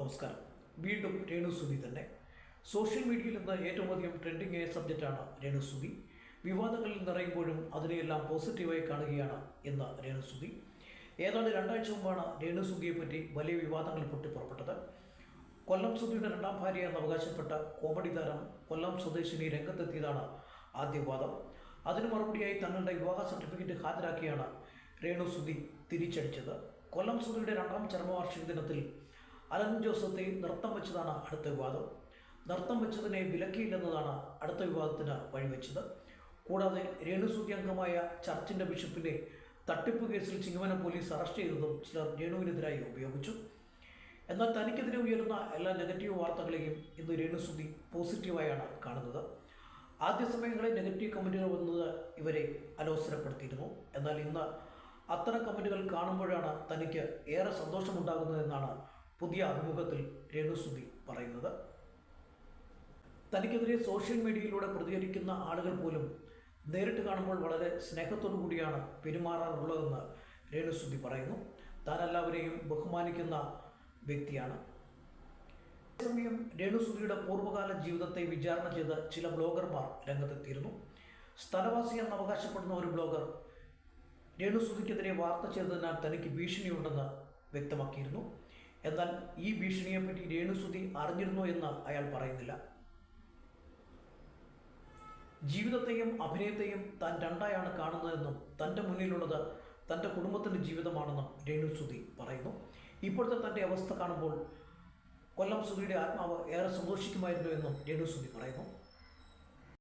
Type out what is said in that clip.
നമസ്കാരം. വീണ്ടും രേണുസുതി തന്നെ. സോഷ്യൽ മീഡിയയിൽ നിന്ന് ഏറ്റവും അധികം ട്രെൻഡിങ് ആയ സബ്ജക്റ്റാണ് രേണുസുതി. വിവാദങ്ങളിൽ നിറയുമ്പോഴും അതിനെയെല്ലാം പോസിറ്റീവായി കാണുകയാണ് എന്ന രേണുസുതി. ഏതാണ്ട് 2 ആഴ്ച മുമ്പാണ് രേണുസുതിയെ പറ്റി വലിയ വിവാദങ്ങൾ പൊട്ടിപ്പുറപ്പെട്ടത്. കൊല്ലം സുധിയുടെ 2ാം ഭാര്യ എന്ന് അവകാശപ്പെട്ട കോമഡി താരം കൊല്ലം സ്വദേശിനി രംഗത്തെത്തിയതാണ് ആദ്യ വിവാദം. അതിന് മറുപടിയായി തങ്ങളുടെ വിവാഹ സർട്ടിഫിക്കറ്റ് ഹാജരാക്കിയാണ് രേണുസുതി തിരിച്ചടിച്ചത്. കൊല്ലം സുധിയുടെ 2ാം ചരമവാർഷിക ദിനത്തിൽ അലൻ ജോസത്തെ നൃത്തം വെച്ചതാണ് അടുത്ത വിവാദം. നൃത്തം വെച്ചതിനെ വിലക്കിയില്ലെന്നതാണ് അടുത്ത വിവാദത്തിന് വഴിവെച്ചത്. കൂടാതെ രേണുസുതി അംഗമായ ചർച്ചിൻ്റെ ബിഷപ്പിനെ തട്ടിപ്പ് കേസിൽ ചിങ്ങവനം പോലീസ് അറസ്റ്റ് ചെയ്തതും ചിലർ രേണുവിനെതിരായി ഉപയോഗിച്ചു. എന്നാൽ തനിക്കെതിരെ ഉയരുന്ന എല്ലാ നെഗറ്റീവ് വാർത്തകളെയും ഇന്ന് രേണുസുതി പോസിറ്റീവായാണ് കാണുന്നത്. ആദ്യ സമയങ്ങളിൽ നെഗറ്റീവ് കമൻറ്റുകൾ വന്നത് ഇവരെ അലോസരപ്പെടുത്തിയിരുന്നു. എന്നാൽ ഇന്ന് അത്തരം കമൻറ്റുകൾ കാണുമ്പോഴാണ് തനിക്ക് ഏറെ സന്തോഷമുണ്ടാകുന്നതെന്നാണ് പുതിയ അഭിമുഖത്തിൽ രേണുസുതി പറയുന്നത്. തനിക്കെതിരെ സോഷ്യൽ മീഡിയയിലൂടെ പ്രതികരിക്കുന്ന ആളുകൾ പോലും നേരിട്ട് കാണുമ്പോൾ വളരെ സ്നേഹത്തോടു കൂടിയാണ് പെരുമാറാറുള്ളതെന്ന് രേണുസുതി പറയുന്നു. താൻ എല്ലാവരെയും ബഹുമാനിക്കുന്ന വ്യക്തിയാണ്. അതേസമയം രേണുസുതിയുടെ പൂർവ്വകാല ജീവിതത്തെ വിചാരണ ചെയ്ത് ചില ബ്ലോഗർമാർ രംഗത്തെത്തിയിരുന്നു. സ്ഥലവാസി എന്ന് അവകാശപ്പെടുന്ന ഒരു ബ്ലോഗർ രേണുസുതിക്കെതിരെ വാർത്ത ചെയ്തതിനാൽ തനിക്ക് ഭീഷണിയുണ്ടെന്ന് വ്യക്തമാക്കിയിരുന്നു. എന്നാൽ ഈ ഭീഷണിയെപ്പറ്റി രേണുസുതി അറിഞ്ഞിരുന്നു എന്ന് അയാൾ പറയുന്നില്ല. ജീവിതത്തെയും അഭിനയത്തെയും താൻ രണ്ടായാണ് കാണുന്നതെന്നും തൻ്റെ മുന്നിലുള്ളത് തൻ്റെ കുടുംബത്തിൻ്റെ ജീവിതമാണെന്നും രേണുസുതി പറയുന്നു. ഇപ്പോഴത്തെ തൻ്റെ അവസ്ഥ കാണുമ്പോൾ കൊല്ലം സുധിയുടെ ആത്മാവ് ഏറെ സന്തോഷിക്കുമായിരുന്നു എന്നും രേണുസുതി പറയുന്നു.